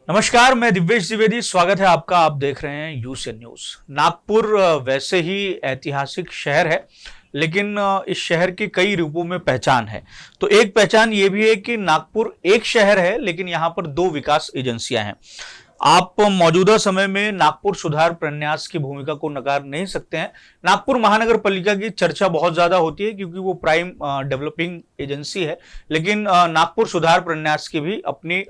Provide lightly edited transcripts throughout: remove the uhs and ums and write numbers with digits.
नमस्कार, मैं दिव्येश द्विवेदी। स्वागत है आपका। आप देख रहे हैं यूएसएन न्यूज। नागपुर वैसे ही ऐतिहासिक शहर है, लेकिन इस शहर की कई रूपों में पहचान है। तो एक पहचान ये भी है कि नागपुर एक शहर है, लेकिन यहाँ पर दो विकास एजेंसियां हैं। आप मौजूदा समय में नागपुर सुधार प्रन्यास की भूमिका को नकार नहीं सकते हैं। नागपुर महानगर पालिका की चर्चा बहुत ज्यादा होती है क्योंकि वो प्राइम डेवलपिंग एजेंसी है, लेकिन नागपुर सुधार प्रन्यास की भी अपनी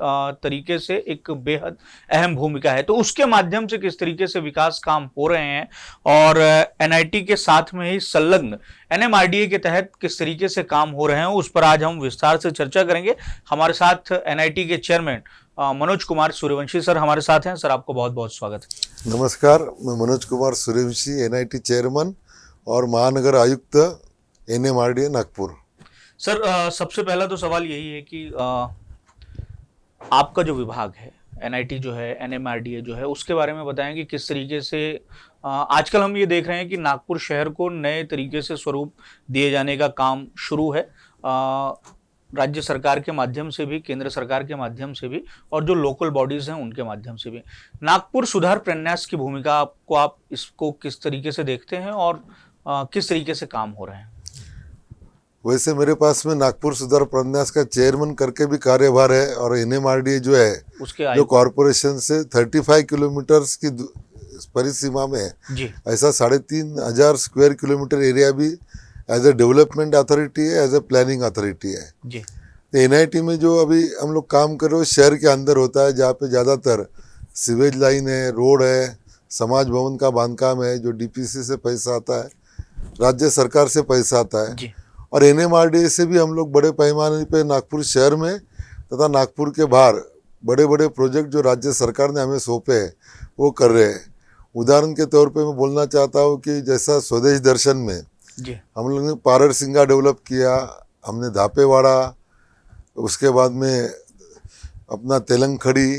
तरीके से एक बेहद अहम भूमिका है। तो उसके माध्यम से किस तरीके से विकास काम हो रहे हैं और एनआईटी के साथ में ही संलग्न एनएमआरडीए के तहत किस तरीके से काम हो रहे हैं, उस पर आज हम विस्तार से चर्चा करेंगे। हमारे साथ एनआईटी के चेयरमैन मनोज कुमार सूर्यवंशी सर हमारे साथ हैं। सर, आपको बहुत बहुत स्वागत है। नमस्कार, मैं मनोज कुमार सूर्यवंशी, एनआईटी चेयरमैन और महानगर आयुक्त एनएमआरडीए नागपुर। सर, सबसे पहला तो सवाल यही है कि आपका जो विभाग है एनआईटी जो है, एनएमआरडीए जो है, उसके बारे में बताएं कि किस तरीके से आजकल हम ये देख रहे हैं कि नागपुर शहर को नए तरीके से स्वरूप दिए जाने का काम शुरू है, राज्य सरकार के माध्यम से भी, केंद्र सरकार के माध्यम से भी, और जो लोकल बॉडीज हैं उनके माध्यम से भी। नागपुर सुधार प्रन्यास की भूमिका आपको, आप इसको किस तरीके से देखते हैं और किस तरीके से काम हो रहे हैं? वैसे मेरे पास में नागपुर सुधार प्रन्यास का चेयरमैन करके भी कार्यभार है और एनएमआरडीए जो है उसके जो कॉरपोरेशन से 35 किलोमीटर की परिसीमा में है, जी, ऐसा 3,500 स्क्वायर किलोमीटर एरिया भी एज ए डेवलपमेंट अथॉरिटी है, एज ए प्लानिंग अथॉरिटी है। जी, तो एनआईटी में जो अभी हम लोग काम कर रहे हो शहर के अंदर होता है, जहाँ पे ज़्यादातर सीवेज लाइन है, रोड है, समाज भवन का बांधकाम है, जो डीपीसी से पैसा आता है, राज्य सरकार से पैसा आता है। जी, और एनएमआरडीए से भी हम लोग बड़े पैमाने पे नागपुर शहर में तथा नागपुर के बाहर बड़े बड़े प्रोजेक्ट जो राज्य सरकार ने हमें सौंपे हैं वो कर रहे हैं। उदाहरण के तौर पे मैं बोलना चाहता हूँ कि जैसा स्वदेश दर्शन में जी, हम लोग ने पारर सिंगा डेवलप किया, हमने धापेवाड़ा, उसके बाद में अपना तेलंगखड़ी,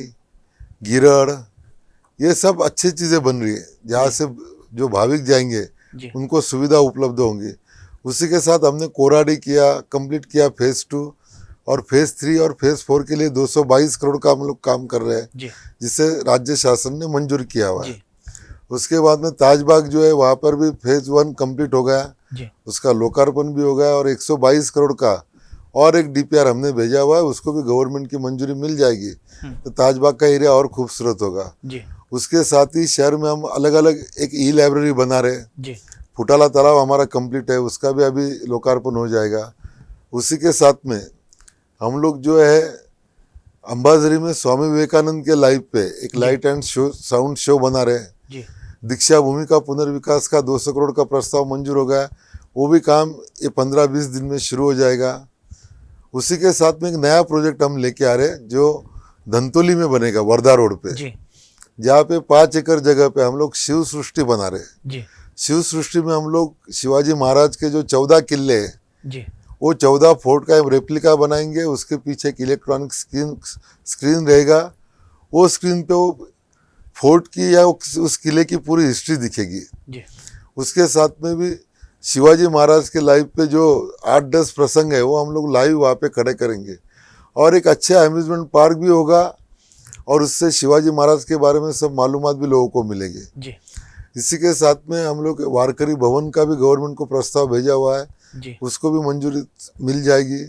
गिरड़, ये सब अच्छी चीज़ें बन रही है जहाँ से जो भाविक जाएंगे जी, उनको सुविधा उपलब्ध होंगी। उसी के साथ हमने कोराडी किया, कंप्लीट किया फेज़ 2 और फेज़ 3 और फेज़ 4 के लिए 222 करोड़ का हम लोग काम कर रहे हैं, जी, जिसे राज्य शासन ने मंजूर किया हुआ है। जी, उसके बाद में ताजबाग जो है वहाँ पर भी फेज़ 1 कंप्लीट हो गया, जी, उसका लोकार्पण भी हो गया और 122 करोड़ का और एक डीपीआर हमने भेजा हुआ है, उसको भी गवर्नमेंट की मंजूरी मिल जाएगी तो ताजबाग का एरिया और खूबसूरत होगा। जी, उसके साथ ही शहर में हम अलग अलग एक ई लाइब्रेरी बना रहे हैं। जी, फुटाला तालाब हमारा कंप्लीट है, उसका भी अभी लोकार्पण हो जाएगा। उसी के साथ में हम लोग जो है अंबाझरी में स्वामी विवेकानंद के लाइव पे एक light and show sound show बना रहे हैं। जी, दीक्षा भूमि का पुनर्विकास का 200 करोड़ का प्रस्ताव मंजूर हो गया, वो भी काम ये 15-20 दिन में शुरू हो जाएगा। उसी के साथ में एक नया प्रोजेक्ट हम लेके आ रहे हैं जो धनतोली में बनेगा, वर्धा रोड पे, जी, जहाँ पे 5 एकड़ जगह पे हम लोग शिव सृष्टि बना रहे हैं। जी, शिव सृष्टि में हम लोग शिवाजी महाराज के जो 14 किले हैं जी, वो 14 फोर्ट का रेप्लिका बनाएंगे। उसके पीछे एक इलेक्ट्रॉनिक स्क्रीन रहेगा, वो स्क्रीन पे वो फोर्ट की या उस किले की पूरी हिस्ट्री दिखेगी। जी, उसके साथ में भी शिवाजी महाराज के लाइव पे जो 8-10 प्रसंग है वो हम लोग लाइव वहाँ पे खड़े करेंगे और एक अच्छा अम्यूजमेंट पार्क भी होगा और उससे शिवाजी महाराज के बारे में सब मालूमात भी लोगों को मिलेगी। जी, इसी के साथ में हम लोग वारकरी भवन का भी गवर्नमेंट को प्रस्ताव भेजा हुआ है, जी, उसको भी मंजूरी मिल जाएगी।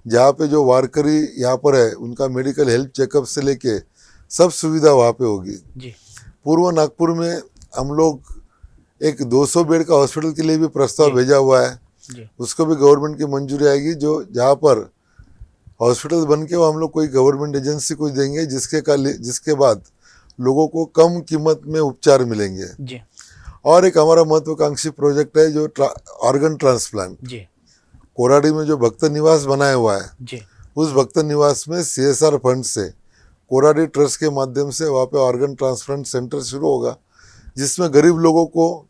जहाँ पे जो वारकरी यहाँ पर है उनका मेडिकल हेल्थ चेकअप से लेके सब सुविधा वहाँ पे होगी। जी, पूर्व नागपुर में हम लोग एक 200 बेड का हॉस्पिटल के लिए भी प्रस्ताव भेजा हुआ है, जी, उसको भी गवर्नमेंट की मंजूरी आएगी। जो जहाँ पर हॉस्पिटल बन के वो हम लोग कोई गवर्नमेंट एजेंसी को देंगे जिसके बाद लोगों को कम कीमत में उपचार मिलेंगे। जी, और एक हमारा महत्वाकांक्षी प्रोजेक्ट है जो ऑर्गन ट्रांसप्लांट। जी, कोराडी में जो भक्त निवास बनाया हुआ है, जी, उस भक्त निवास में CSR फंड से कोराडी ट्रस्ट के माध्यम से वहाँ पे ऑर्गन ट्रांसप्लांट सेंटर शुरू होगा, जिसमें गरीब लोगों को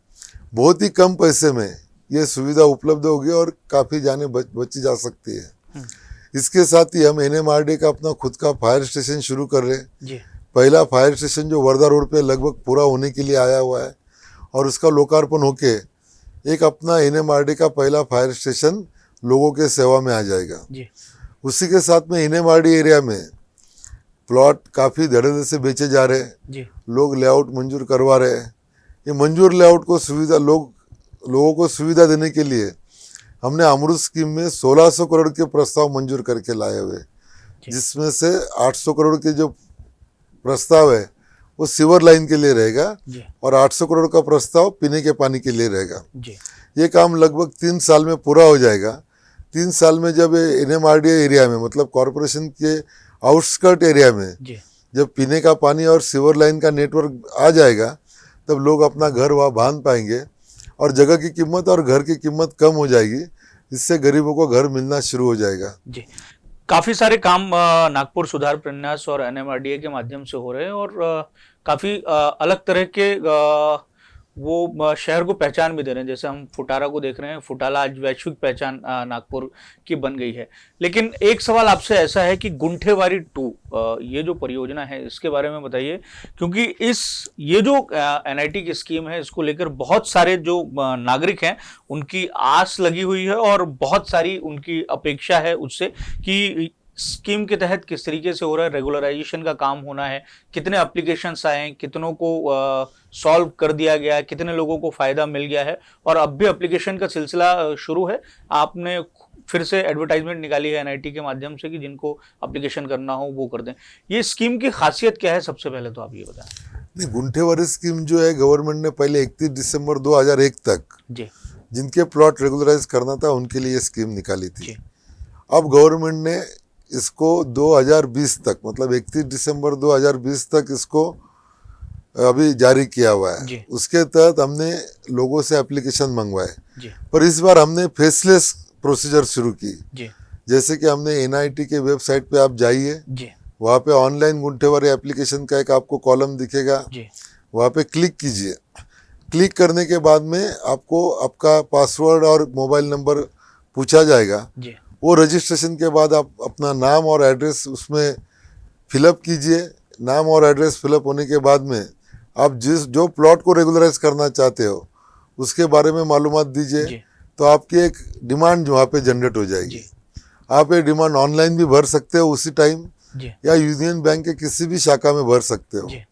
बहुत ही कम पैसे में ये सुविधा उपलब्ध होगी और काफ़ी जाने बची जा सकती है। इसके साथ ही हम एनएमआरडीए का अपना खुद का फायर स्टेशन शुरू कर रहे हैं। जी, पहला फायर स्टेशन जो वर्धा रोड पे लगभग पूरा होने के लिए आया हुआ है और उसका लोकार्पण होके एक अपना एनएमआरडीए का पहला फायर स्टेशन लोगों के सेवा में आ जाएगा। जी, उसी के साथ में एनएमआरडीए एरिया में प्लॉट काफ़ी धड़ल्ले से बेचे जा रहे हैं, जी लोग लेआउट मंजूर करवा रहे हैं। ये मंजूर लेआउट को लोगों को सुविधा देने के लिए हमने अमृत स्कीम में 1600 करोड़ के प्रस्ताव मंजूर करके लाए हुए, जी जिसमें से 800 करोड़ के जो प्रस्ताव है वो सीवर लाइन के लिए रहेगा जी और 800 करोड़ का प्रस्ताव पीने के पानी के लिए रहेगा। जी ये काम लगभग 3 साल में पूरा हो जाएगा। 3 साल में जब NMRDA एरिया में, मतलब कॉरपोरेशन के आउटस्कर्ट एरिया में जी जब पीने का पानी और सीवर लाइन का नेटवर्क आ जाएगा, तब लोग अपना घर वहाँ बांध पाएंगे और जगह की कीमत और घर की कीमत कम हो जाएगी। इससे गरीबों को घर मिलना शुरू हो जाएगा। जी काफी सारे काम नागपुर सुधार प्रन्यास और NMRDA के माध्यम से हो रहे हैं और काफी अलग तरह के वो शहर को पहचान भी दे रहे हैं। जैसे हम फुटारा को देख रहे हैं, फुटाला आज वैश्विक पहचान नागपुर की बन गई है। लेकिन एक सवाल आपसे ऐसा है कि गुंठेवारी 2 ये जो परियोजना है इसके बारे में बताइए, क्योंकि ये जो NIT की स्कीम है इसको लेकर बहुत सारे जो नागरिक हैं उनकी आस लगी हुई है और बहुत सारी उनकी अपेक्षा है उससे कि स्कीम के तहत किस तरीके से हो रहा है, रेगुलराइजेशन का काम होना है, कितने एप्लीकेशंस आए हैं, कितनों को सॉल्व कर दिया गया है, कितने लोगों को फायदा मिल गया है और अब भी एप्लीकेशन का सिलसिला शुरू है। आपने फिर से एडवर्टाइजमेंट निकाली है NIT के माध्यम से कि जिनको एप्लीकेशन करना हो वो कर दें। ये स्कीम की खासियत क्या है, सबसे पहले तो आप ये बताएं। नहीं, गुंठेवारी स्कीम जो है गवर्नमेंट ने पहले 31 दिसंबर 2001 तक जी जिनके प्लॉट रेगुलराइज करना था उनके लिए ये स्कीम निकाली थी। जी अब गवर्नमेंट ने इसको 2020 तक, मतलब 31 दिसंबर 2020 तक इसको अभी जारी किया हुआ जी। है। उसके तहत हमने लोगों से एप्लीकेशन मंगवाए, जी पर इस बार हमने फेसलेस प्रोसीजर शुरू की। जी जैसे कि हमने NIT के वेबसाइट पे आप जाइए, जी वहाँ पे ऑनलाइन गुंठेवारी एप्लीकेशन का एक आपको कॉलम दिखेगा, जी वहाँ पे क्लिक कीजिए। क्लिक करने के बाद में आपको आपका पासवर्ड और मोबाइल नंबर पूछा जाएगा। जी वो रजिस्ट्रेशन के बाद आप अपना नाम और एड्रेस उसमें फिलअप कीजिए। नाम और एड्रेस फिलअप होने के बाद में आप जो प्लॉट को रेगुलराइज करना चाहते हो उसके बारे में मालूमात दीजिए, जी तो आपकी एक डिमांड वहाँ पे जनरेट हो जाएगी। जी आप ये डिमांड ऑनलाइन भी भर सकते हो उसी टाइम, जी या यूनियन बैंक के किसी भी शाखा में भर सकते हो। जी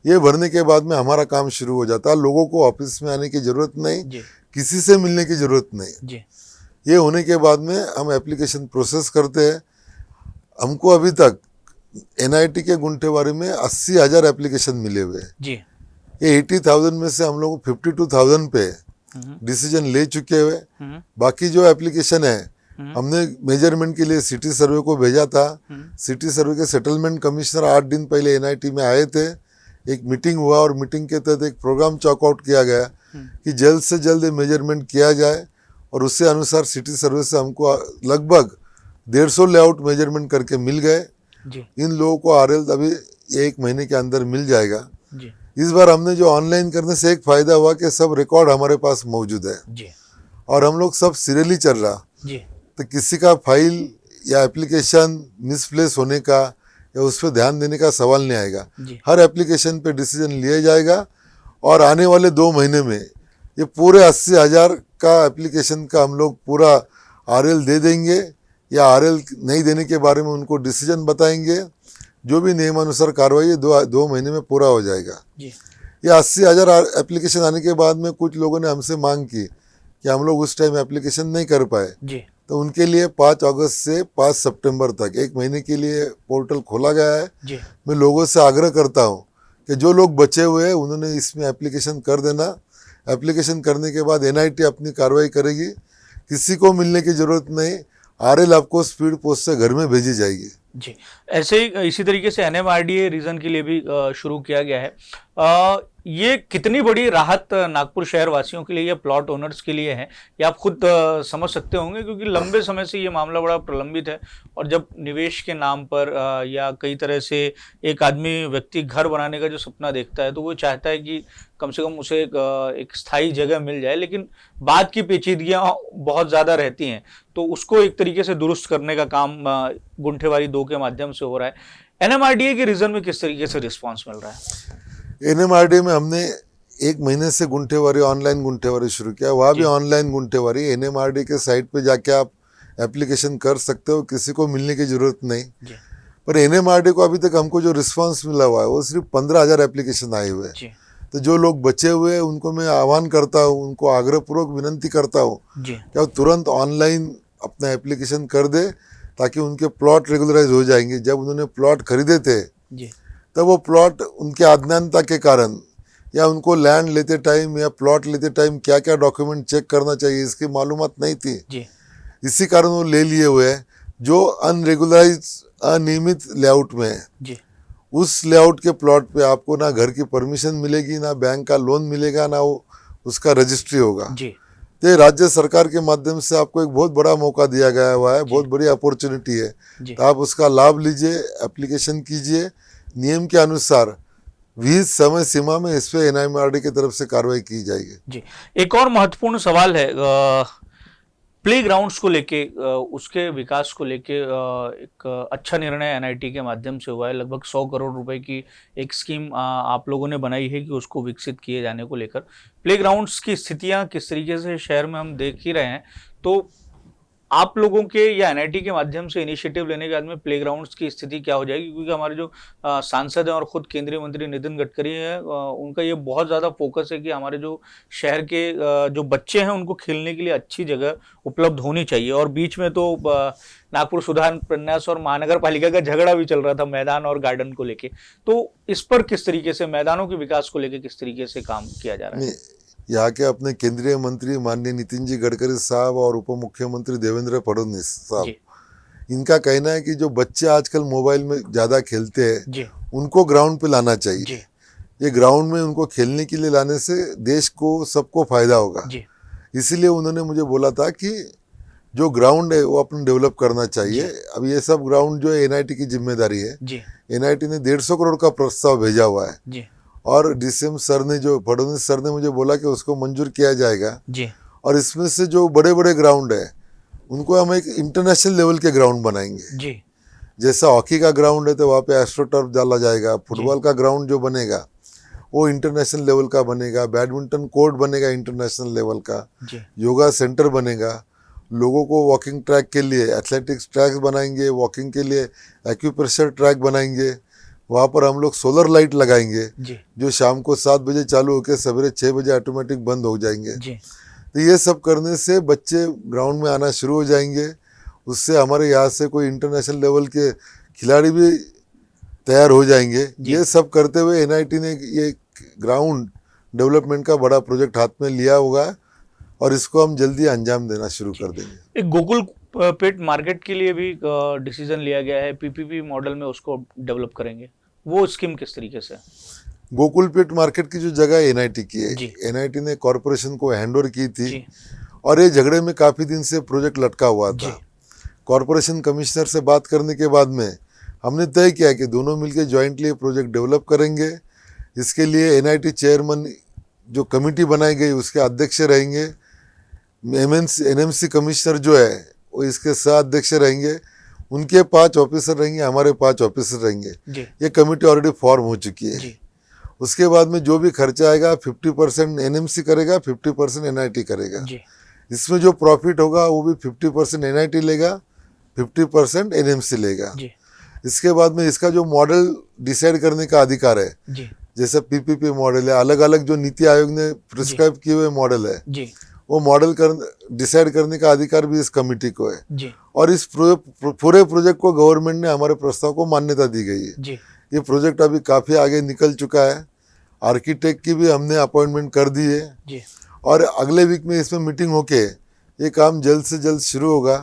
ये भरने के बाद में हमारा काम शुरू हो जाता है। लोगों को ऑफिस में आने की ज़रूरत नहीं, जी किसी से मिलने की ज़रूरत नहीं। जी ये होने के बाद में हम एप्लीकेशन प्रोसेस करते हैं। हमको अभी तक NIT के गुंठेवारी में 80,000 एप्लीकेशन मिले हुए हैं। जी ये 80,000 में से हम लोग 52,000 पे डिसीजन ले चुके हुए। बाकी जो एप्लीकेशन है हमने मेजरमेंट के लिए सिटी सर्वे को भेजा था। सिटी सर्वे के सेटलमेंट कमिश्नर 8 दिन पहले NIT में आए थे। एक मीटिंग हुआ और मीटिंग के तहत एक प्रोग्राम चॉकआउट किया गया कि जल्द से जल्द मेजरमेंट किया जाए और उससे अनुसार सिटी सर्वे से हमको लगभग 150 लेआउट मेजरमेंट करके मिल गए। जी इन लोगों को RL अभी 1 महीने के अंदर मिल जाएगा। जी इस बार हमने जो ऑनलाइन करने से एक फ़ायदा हुआ कि सब रिकॉर्ड हमारे पास मौजूद है जी और हम लोग सब सीरियली चल रहा, जी तो किसी का फाइल या एप्लीकेशन मिसप्लेस होने का या उस पर ध्यान देने का सवाल नहीं आएगा। जी हर एप्लीकेशन पे डिसीजन लिया जाएगा और आने वाले 2 महीने में ये पूरे 80,000 का एप्लीकेशन का हम लोग पूरा RL दे देंगे, या RL नहीं देने के बारे में उनको डिसीजन बताएंगे। जो भी नियमानुसार कार्रवाई है 2 महीने में पूरा हो जाएगा। जी ये 80,000 एप्लीकेशन आने के बाद में कुछ लोगों ने हमसे मांग की कि हम लोग उस टाइम एप्लीकेशन नहीं कर पाए, जी तो उनके लिए 5 अगस्त से 5 सितंबर तक 1 महीने के लिए पोर्टल खोला गया है। जी मैं लोगों से आग्रह करता हूँ कि जो लोग बचे हुए हैं उन्होंने इसमें एप्लीकेशन कर देना। एप्लीकेशन करने के बाद NIT अपनी कार्रवाई करेगी। किसी को मिलने की ज़रूरत नहीं, RL आपको स्पीड पोस्ट से घर में भेजी जाएगी। जी ऐसे ही इसी तरीके से NMRDA रीजन के लिए भी शुरू किया गया है। ये कितनी बड़ी राहत नागपुर शहर वासियों के लिए या प्लॉट ओनर्स के लिए है, ये आप खुद समझ सकते होंगे, क्योंकि लंबे समय से ये मामला बड़ा प्रलंबित है। और जब निवेश के नाम पर या कई तरह से एक व्यक्ति घर बनाने का जो सपना देखता है तो वो चाहता है कि कम से कम उसे एक स्थायी जगह मिल जाए, लेकिन बाद की पेचीदगियाँ बहुत ज़्यादा रहती हैं, तो उसको एक तरीके से दुरुस्त करने का काम गुंठेवारी 2 के माध्यम से हो रहा है। NMRDA के रीजन में किस तरीके से रिस्पॉन्स मिल रहा है? NMRDA में हमने 1 महीने से गुंठेवारी, ऑनलाइन गुंठेवारी शुरू किया। वहाँ भी ऑनलाइन गुंठेवारी, NMRDA के साइट पे जाके आप एप्लीकेशन कर सकते हो, किसी को मिलने की ज़रूरत नहीं। जी पर एनएमआरडी को अभी तक हमको जो रिस्पांस मिला हुआ है वो सिर्फ 15,000 एप्लीकेशन आए हुए हैं। जी तो जो लोग बचे हुए हैं उनको मैं आह्वान करता हूँ, उनको आग्रहपूर्वक विनंती करता हूँ जी कि वो तुरंत ऑनलाइन अपना एप्लीकेशन कर दे, ताकि उनके प्लॉट रेगुलराइज हो जाएंगे। जब उन्होंने प्लॉट खरीदे थे जी तब वो प्लॉट उनके अज्ञानता के कारण, या उनको लैंड लेते टाइम या प्लॉट लेते टाइम क्या क्या डॉक्यूमेंट चेक करना चाहिए इसकी मालूमात नहीं थी। जी इसी कारण वो ले लिए हुए हैं जो अनरेगुलराइज अनियमित लेआउट में है। जी उस लेआउट के प्लॉट पे आपको ना घर की परमिशन मिलेगी, ना बैंक का लोन मिलेगा, ना वो उसका रजिस्ट्री होगा। जी तो ये राज्य सरकार के माध्यम से आपको एक बहुत बड़ा मौका दिया गया हुआ है, बहुत बड़ी अपॉर्चुनिटी है। जी तो आप उसका लाभ लीजिए, एप्लीकेशन कीजिए, नियम के अनुसार विहित समय सीमा में इस पे एनआईएमआरडी की तरफ से कार्रवाई की जाएगी। जी। एक और महत्वपूर्ण सवाल है प्ले ग्राउंड्स को लेके, उसके विकास को लेके एक अच्छा निर्णय एनआईटी के माध्यम से हुआ है। लगभग 100 करोड़ रुपए की एक स्कीम आप लोगों ने बनाई है कि उसको विकसित किए जाने को लेकर। प्ले ग्राउंड्स की स्थितियां किस तरीके से शहर में हम देख ही रहे हैं, तो आप लोगों के या एनआईटी के माध्यम से इनिशिएटिव लेने के बाद में प्लेग्राउंड्स की स्थिति क्या हो जाएगी? क्योंकि हमारे जो सांसद हैं और खुद केंद्रीय मंत्री नितिन गडकरी हैं, उनका ये बहुत ज़्यादा फोकस है कि हमारे जो शहर के जो बच्चे हैं उनको खेलने के लिए अच्छी जगह उपलब्ध होनी चाहिए। और बीच में तो नागपुर सुधार प्रन्यास और महानगर पालिका का झगड़ा भी चल रहा था मैदान और गार्डन को लेके। तो इस पर किस तरीके से, मैदानों के विकास को लेकर किस तरीके से काम किया जा रहा है? यहाँ के अपने केंद्रीय मंत्री माननीय नितिन जी गडकरी साहब और उप मुख्यमंत्री देवेंद्र फडणवीस साहब, जी इनका कहना है कि जो बच्चे आजकल मोबाइल में ज़्यादा खेलते हैं जी उनको ग्राउंड पे लाना चाहिए। जी ये ग्राउंड में उनको खेलने के लिए लाने से देश को सबको फायदा होगा। जी इसीलिए उन्होंने मुझे बोला था कि जो ग्राउंड है वो अपन डेवलप करना चाहिए। अब ये सब ग्राउंड जो है एनआईटी की जिम्मेदारी है। जी एनआईटी ने 150 करोड़ का प्रस्ताव भेजा हुआ है जी और डीसीएम सर ने, जो फडणवीस सर ने मुझे बोला कि उसको मंजूर किया जाएगा। जी और इसमें से जो बड़े बड़े ग्राउंड है उनको हम एक इंटरनेशनल लेवल के ग्राउंड बनाएंगे। जी जैसा हॉकी का ग्राउंड है तो वहाँ पे एस्ट्रोटर्फ डाला जाएगा। फुटबॉल का ग्राउंड जो बनेगा वो इंटरनेशनल लेवल का बनेगा। बैडमिंटन कोर्ट बनेगा इंटरनेशनल लेवल का। जी योगा सेंटर बनेगा। लोगों को वॉकिंग ट्रैक के लिए एथलेटिक्स ट्रैक्स बनाएंगे, वॉकिंग के लिए एक्यूप्रेशर ट्रैक बनाएंगे। वहाँ पर हम लोग सोलर लाइट लगाएंगे जी जो शाम को 7 बजे चालू होकर सवेरे 6 बजे ऑटोमेटिक बंद हो जाएंगे। जी तो ये सब करने से बच्चे ग्राउंड में आना शुरू हो जाएंगे। उससे हमारे यहाँ से कोई इंटरनेशनल लेवल के खिलाड़ी भी तैयार हो जाएंगे। ये सब करते हुए एनआईटी ने ये ग्राउंड डेवलपमेंट का बड़ा प्रोजेक्ट हाथ में लिया होगा और इसको हम जल्दी अंजाम देना शुरू कर देंगे। एक गोकुल पेट मार्केट के लिए भी डिसीजन लिया गया है, पीपीपी मॉडल में उसको डेवलप करेंगे। वो स्कीम किस तरीके से? गोकुलपेट मार्केट की जो जगह एनआईटी की है, जी। एनआईटी ने कॉरपोरेशन को हैंडओवर की थी जी और ये झगड़े में काफ़ी दिन से प्रोजेक्ट लटका हुआ जी था। कॉरपोरेशन कमिश्नर से बात करने के बाद में हमने तय किया कि दोनों मिलकर जॉइंटली प्रोजेक्ट डेवलप करेंगे। इसके लिए एनआईटी चेयरमैन जो कमेटी बनाई गई उसके अध्यक्ष रहेंगे। एनएमसी कमिश्नर जो है वो इसके सह अध्यक्ष रहेंगे। उनके 5 ऑफिसर रहेंगे, हमारे 5 ऑफिसर रहेंगे। जी ये कमेटी ऑलरेडी फॉर्म हो चुकी है। जी उसके बाद में जो भी खर्चा आएगा 50% एनएमसी करेगा, 50% एनआईटी करेगा। जी इसमें जो प्रॉफिट होगा वो भी 50% एनआईटी लेगा, 50% एनएमसी लेगा। जी इसके बाद में इसका जो मॉडल डिसाइड करने का अधिकार है, जी जैसे पीपीपी मॉडल है, अलग अलग जो नीति आयोग ने प्रिस्क्राइब किए हुए मॉडल है, जी वो मॉडल डिसाइड करने का अधिकार भी इस कमेटी को है। जी और इस पूरे प्रोजेक्ट को गवर्नमेंट ने हमारे प्रस्ताव को मान्यता दी गई है। जी ये प्रोजेक्ट अभी काफ़ी आगे निकल चुका है। आर्किटेक्ट की भी हमने अपॉइंटमेंट कर दी है जी और अगले वीक में इसमें मीटिंग होके ये काम जल्द से जल्द शुरू होगा।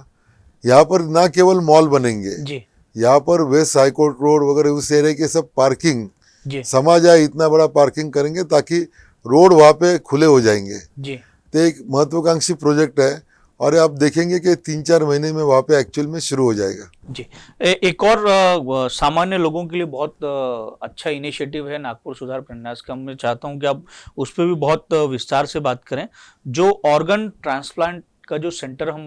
यहाँ पर ना केवल मॉल बनेंगे, जी यहाँ पर वेस्ट हाईकोर्ट रोड वगैरह उस एरिया के सब पार्किंग जी समा जाए, इतना बड़ा पार्किंग करेंगे ताकि रोड वहाँ पे खुले हो जाएंगे। जी तो एक महत्वाकांक्षी प्रोजेक्ट है और आप देखेंगे कि 3-4 महीने में वहाँ पे एक्चुअल में शुरू हो जाएगा। जी। एक और सामान्य लोगों के लिए बहुत अच्छा इनिशिएटिव है नागपुर सुधार प्रन्यास का। मैं चाहता हूं कि आप उस पर भी बहुत विस्तार से बात करें। जो ऑर्गन ट्रांसप्लांट का जो सेंटर हम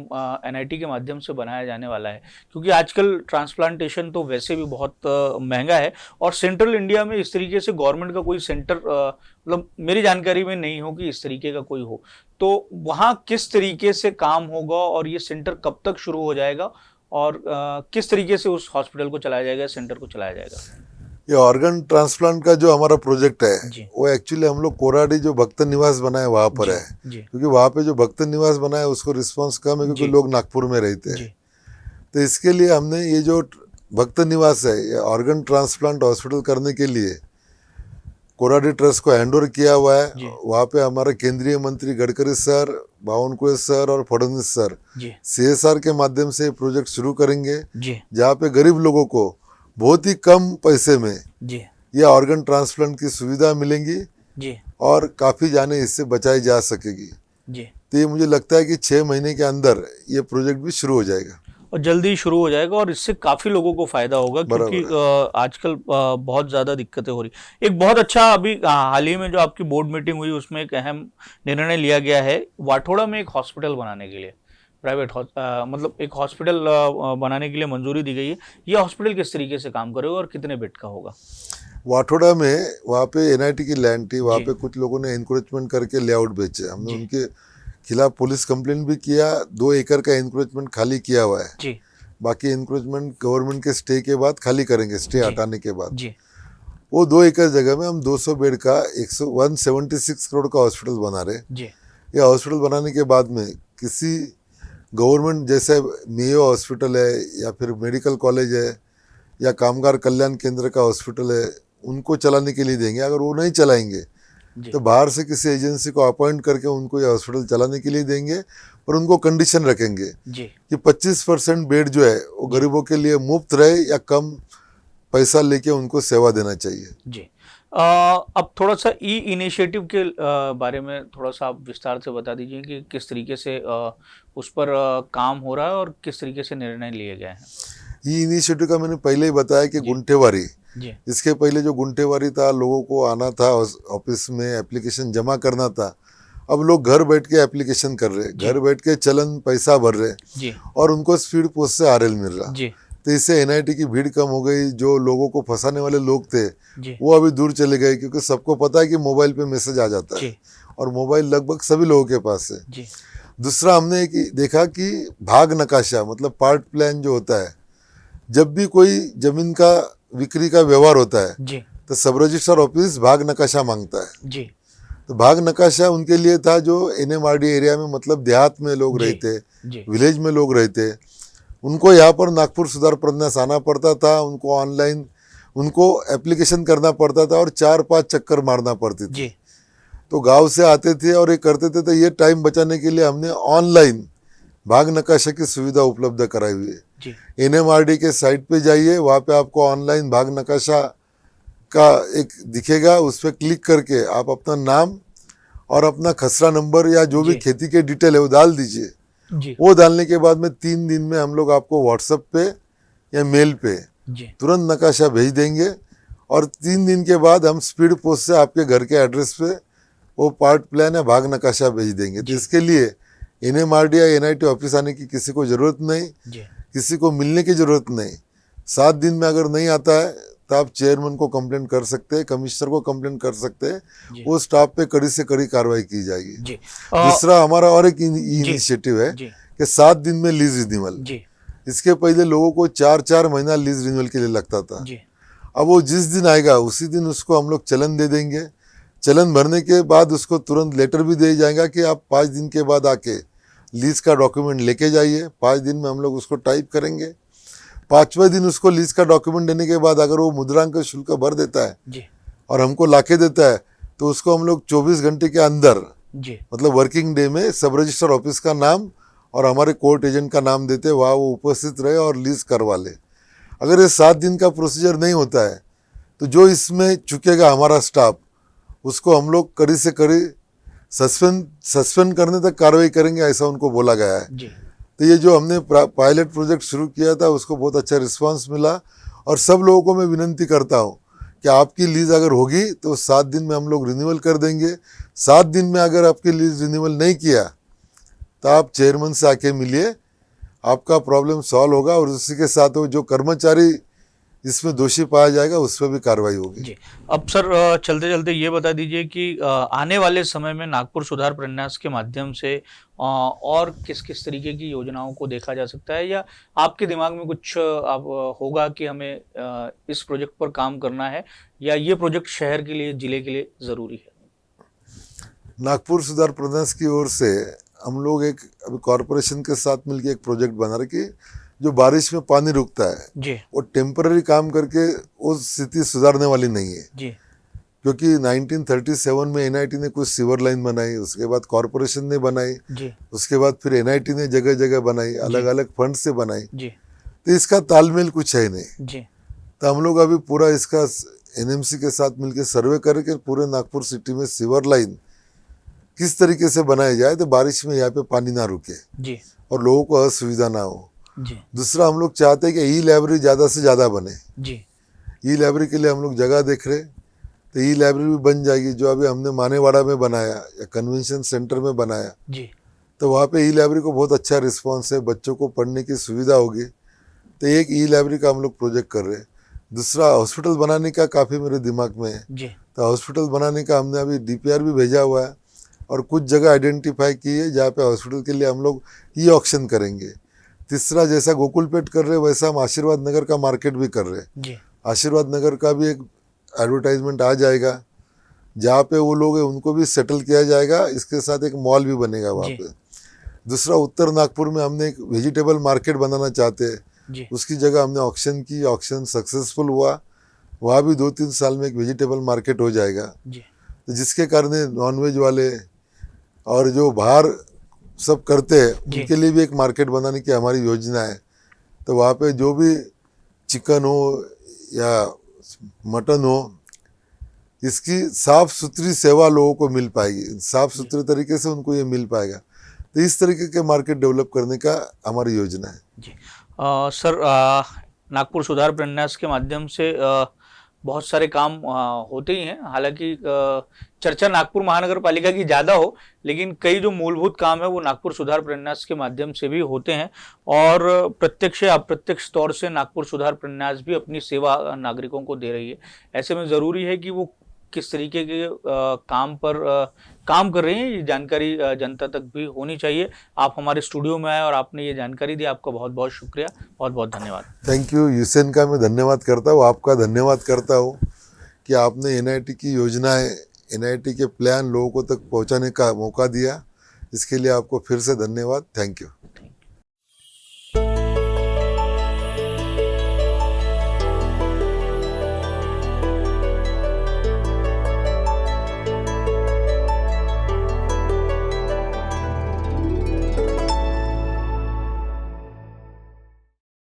एनआईटी के माध्यम से बनाया जाने वाला है, क्योंकि आजकल ट्रांसप्लांटेशन तो वैसे भी बहुत महंगा है और सेंट्रल इंडिया में इस तरीके से गवर्नमेंट का कोई सेंटर मतलब मेरी जानकारी में नहीं हो कि इस तरीके का कोई हो। तो वहाँ किस तरीके से काम होगा और ये सेंटर कब तक शुरू हो जाएगा और किस तरीके से उस हॉस्पिटल को चलाया जाएगा, सेंटर को चलाया जाएगा? ये ऑर्गन ट्रांसप्लांट का जो हमारा प्रोजेक्ट है जी वो एक्चुअली हम लोग कोराडी जो भक्त निवास बनाए वहाँ पर जी है, जी क्योंकि वहाँ पे जो भक्त निवास बना है उसको रिस्पांस कम है क्योंकि जी। लोग नागपुर में रहते हैं। जी तो इसके लिए हमने ये जो भक्त निवास है ये ऑर्गन ट्रांसप्लांट हॉस्पिटल करने के लिए कोराडी ट्रस्ट को हैंड ओवर किया हुआ है। जी वहाँ पे हमारे केंद्रीय मंत्री गडकरी सर, बावनकुळे सर और फडणवीस सर जी CSR के माध्यम से ये प्रोजेक्ट शुरू करेंगे, जी जहाँ पे गरीब लोगों को बहुत ही कम पैसे में जी ये ऑर्गन ट्रांसप्लांट की सुविधा मिलेंगी जी और काफ़ी जाने इससे बचाई जा सकेगी। जी। तो ये मुझे लगता है कि 6 महीने के अंदर ये प्रोजेक्ट भी शुरू हो जाएगा और जल्दी शुरू हो जाएगा और इससे काफी लोगों को फायदा होगा, क्योंकि बराबर आजकल बहुत ज्यादा दिक्कतें हो रही। एक बहुत अच्छा अभी हाल ही में जो आपकी बोर्ड मीटिंग हुई उसमें एक अहम निर्णय लिया गया है वाठोड़ा में एक हॉस्पिटल बनाने के लिए, प्राइवेट मतलब एक हॉस्पिटल बनाने के लिए मंजूरी दी गई है। ये हॉस्पिटल किस तरीके से काम करेगा और कितने बेड का होगा? वाठोड़ा में वहाँ पे NIT की लैंड थी, वहाँ जी पे कुछ लोगों ने इंक्रोचमेंट करके लेआउट बेचे। हमने जी उनके खिलाफ पुलिस कंप्लेंट भी किया, 2 एकड़ का इंक्रोचमेंट खाली किया हुआ है। जी बाकी इंक्रोचमेंट गवर्नमेंट के स्टे के बाद खाली करेंगे, स्टे जी हटाने के बाद। जी वो 2 एकड़ जगह में हम 200 बेड का 176 करोड़ का हॉस्पिटल बना रहे। जी ये हॉस्पिटल बनाने के बाद में किसी गवर्नमेंट जैसे मेयो हॉस्पिटल है या फिर मेडिकल कॉलेज है या कामगार कल्याण केंद्र का हॉस्पिटल है, उनको चलाने के लिए देंगे। अगर वो नहीं चलाएंगे जी तो बाहर से किसी एजेंसी को अपॉइंट करके उनको ये हॉस्पिटल चलाने के लिए देंगे, और उनको कंडीशन रखेंगे जी कि 25% बेड जो है वो गरीबों के लिए मुफ्त रहे या कम पैसा लेके उनको सेवा देना चाहिए। जी। अब थोड़ा सा ई इनिशिएटिव के बारे में थोड़ा सा आप विस्तार से बता दीजिए कि किस तरीके से उस पर काम हो रहा है और किस तरीके से निर्णय लिए गए हैं। ये इनिशिएटिव का मैंने पहले ही बताया कि जी गुंठेवारी, जी इसके पहले जो गुंठेवारी था, लोगों को आना था ऑफिस में एप्लीकेशन जमा करना था, अब लोग घर बैठ के एप्लीकेशन कर रहे, जी घर बैठ के चलन पैसा भर रहे जी और उनको स्पीड पोस्ट से RL मिल रहा। जी तो इससे NIT की भीड़ कम हो गई। जो लोगों को फंसाने वाले लोग थे जी वो अभी दूर चले गए, क्योंकि सबको पता है कि मोबाइल पे मैसेज आ जाता है जी और मोबाइल लगभग सभी लोगों के पास है। जी दूसरा हमने एक देखा कि भाग नकाशा मतलब पार्ट प्लान जो होता है, जब भी कोई जमीन का बिक्री का व्यवहार होता है जी तो सब रजिस्ट्रार ऑफिस भाग नकाशा मांगता है। जी तो भाग नकाशा उनके लिए था जो NMRD एरिया में, मतलब देहात में लोग जी रहते, जी विलेज में लोग रहते, उनको यहाँ पर नागपुर सुधार प्रन्यास आना पड़ता था, उनको ऑनलाइन उनको एप्लीकेशन करना पड़ता था और 4-5 चक्कर मारना पड़ती थी। जी तो गांव से आते थे और ये करते थे। तो ये टाइम बचाने के लिए हमने ऑनलाइन भाग नकाशा की सुविधा उपलब्ध कराई हुई है। जी NMRD के साइट पे जाइए, वहाँ पे आपको ऑनलाइन भाग नकाशा का एक दिखेगा, उस पर क्लिक करके आप अपना नाम और अपना खसरा नंबर या जो भी जी खेती के डिटेल है वो डाल दीजिए। जी वो डालने के बाद में 3 दिन में हम लोग आपको व्हाट्सएप पे या मेल पे जी तुरंत नकाशा भेज देंगे, और 3 दिन के बाद हम स्पीड पोस्ट से आपके घर के एड्रेस पे वो पार्ट प्लान या भाग नकाशा भेज देंगे। तो जी इसके लिए NMRD या NIT ऑफिस आने की किसी को ज़रूरत नहीं, जी किसी को मिलने की ज़रूरत नहीं। 7 दिन में अगर नहीं आता है तो आप चेयरमैन को कंप्लेंट कर सकते हैं, कमिश्नर को कंप्लेंट कर सकते हैं, जी वो स्टाफ पे कड़ी से कड़ी कार्रवाई की जाएगी। जी दूसरा हमारा और एक इनिशिएटिव है जी कि 7 दिन में लीज रिन्यूअल। जी इसके पहले लोगों को 4-4 महीना लीज रिन्यूअल के लिए लगता था। जी अब वो जिस दिन आएगा उसी दिन उसको हम लोग चलन दे देंगे। चलन भरने के बाद उसको तुरंत लेटर भी दे जाएगा कि आप 5 दिन के बाद आके लीज का डॉक्यूमेंट लेके जाइए। 5 दिन में हम लोग उसको टाइप करेंगे। 5वें दिन उसको लीज का डॉक्यूमेंट देने के बाद अगर वो मुद्रांक शुल्क भर देता है जी और हमको लाके देता है तो उसको हम लोग 24 घंटे के अंदर, जी मतलब वर्किंग डे में, सब रजिस्टर ऑफिस का नाम और हमारे कोर्ट एजेंट का नाम देते, वहाँ वो उपस्थित रहे और लीज करवा ले। अगर ये 7 दिन का प्रोसीजर नहीं होता है तो जो इसमें चुकेगा हमारा स्टाफ, उसको हम लोग कड़ी से कड़ी सस्पेंड करने तक कार्रवाई करेंगे, ऐसा उनको बोला गया है। जी तो ये जो हमने पायलट प्रोजेक्ट शुरू किया था उसको बहुत अच्छा रिस्पांस मिला, और सब लोगों को मैं विनंती करता हूँ कि आपकी लीज अगर होगी तो 7 दिन में हम लोग रिन्यूअल कर देंगे। 7 दिन में अगर आपकी लीज रिन्यूअल नहीं किया तो आप चेयरमैन से आके मिलिए, आपका प्रॉब्लम सॉल्व होगा, और उसी के साथ वो जो कर्मचारी इसमें दोषी पाया जाएगा उस पर भी कार्रवाई होगी। जी। अब सर चलते चलते ये बता दीजिए कि आने वाले समय में नागपुर सुधार प्रन्यास के माध्यम से और किस किस तरीके की योजनाओं को देखा जा सकता है, या आपके दिमाग में कुछ अब होगा कि हमें इस प्रोजेक्ट पर काम करना है, या ये प्रोजेक्ट शहर के लिए, जिले के लिए ज़रूरी है? नागपुर सुधार प्रन्यास की ओर से हम लोग एक अभी कॉरपोरेशन के साथ मिलकर एक प्रोजेक्ट बना रहे कि जो बारिश में पानी रुकता है जी वो टेम्पररी काम करके वो स्थिति सुधारने वाली नहीं है। जी क्योंकि 1937 में एनआईटी ने कुछ सीवर लाइन बनाई, उसके बाद कॉरपोरेशन ने बनाई, जी उसके बाद फिर एनआईटी ने जगह जगह बनाई, अलग अलग फंड से बनाई। जी तो इसका तालमेल कुछ है नहीं। जी तो हम लोग अभी पूरा इसका एनएमसी के साथ मिलकर सर्वे करके पूरे नागपुर सिटी में सीवर लाइन किस तरीके से बनाया जाए तो बारिश में यहाँ पे पानी ना रुके जी और लोगों को असुविधा ना हो। जी दूसरा, हम लोग चाहते हैं कि ई लाइब्रेरी ज़्यादा से ज़्यादा बने। जी ई लाइब्रेरी के लिए हम लोग जगह देख रहे, तो ई लाइब्रेरी भी बन जाएगी जो अभी हमने मानेवाड़ा में बनाया या कन्वेंशन सेंटर में बनाया। जी तो वहाँ पे ई लाइब्रेरी को बहुत अच्छा रिस्पॉन्स है, बच्चों को पढ़ने की सुविधा होगी। तो एक ई लाइब्रेरी का हम लोग प्रोजेक्ट कर रहे हैं। दूसरा, हॉस्पिटल बनाने का काफ़ी मेरे दिमाग में है। जी तो हॉस्पिटल बनाने का हमने अभी डीपीआर भी भेजा हुआ है और कुछ जगह आइडेंटिफाई की है जहाँ पे हॉस्पिटल के लिए हम लोग ई ऑक्शन करेंगे। तीसरा, जैसा गोकुलपेट कर रहे हैं वैसा हम आशीर्वाद नगर का मार्केट भी कर रहे हैं। जी आशीर्वाद नगर का भी एक एडवर्टाइजमेंट आ जाएगा जहाँ पे वो लोग हैं उनको भी सेटल किया जाएगा, इसके साथ एक मॉल भी बनेगा वहाँ जी। पे। दूसरा, उत्तर नागपुर में हमने एक वेजिटेबल मार्केट बनाना चाहते हैं, जी उसकी जगह हमने ऑक्शन की, ऑक्शन सक्सेसफुल हुआ, वहाँ भी 2-3 साल में एक वेजिटेबल मार्केट हो जाएगा। जी तो जिसके कारण नॉनवेज वाले और जो बाहर सब करते हैं जी। उनके लिए भी एक मार्केट बनाने की हमारी योजना है। तो वहाँ पे जो भी चिकन हो या मटन हो, इसकी साफ सुथरी सेवा लोगों को मिल पाएगी, साफ सुथरे तरीके से उनको ये मिल पाएगा। तो इस तरीके के मार्केट डेवलप करने का हमारी योजना है। जी सर, नागपुर सुधार प्रन्यास के माध्यम से बहुत सारे काम होते ही हैं। हालांकि चर्चा नागपुर महानगर पालिका की ज़्यादा हो, लेकिन कई जो मूलभूत काम है वो नागपुर सुधार प्रन्यास के माध्यम से भी होते हैं, और प्रत्यक्ष या अप्रत्यक्ष तौर से नागपुर सुधार प्रन्यास भी अपनी सेवा नागरिकों को दे रही है। ऐसे में ज़रूरी है कि वो किस तरीके के काम पर काम कर रहे हैं, ये जानकारी जनता तक भी होनी चाहिए। आप हमारे स्टूडियो में आए और आपने ये जानकारी दी, आपका बहुत बहुत शुक्रिया, बहुत बहुत धन्यवाद। Thank you. यूसेन का मैं धन्यवाद करता हूँ, आपका धन्यवाद करता हूँ कि आपने एनआईटी की योजनाएं, एनआईटी के प्लान लोगों को तक पहुँचाने का मौका दिया। इसके लिए आपको फिर से धन्यवाद। Thank you.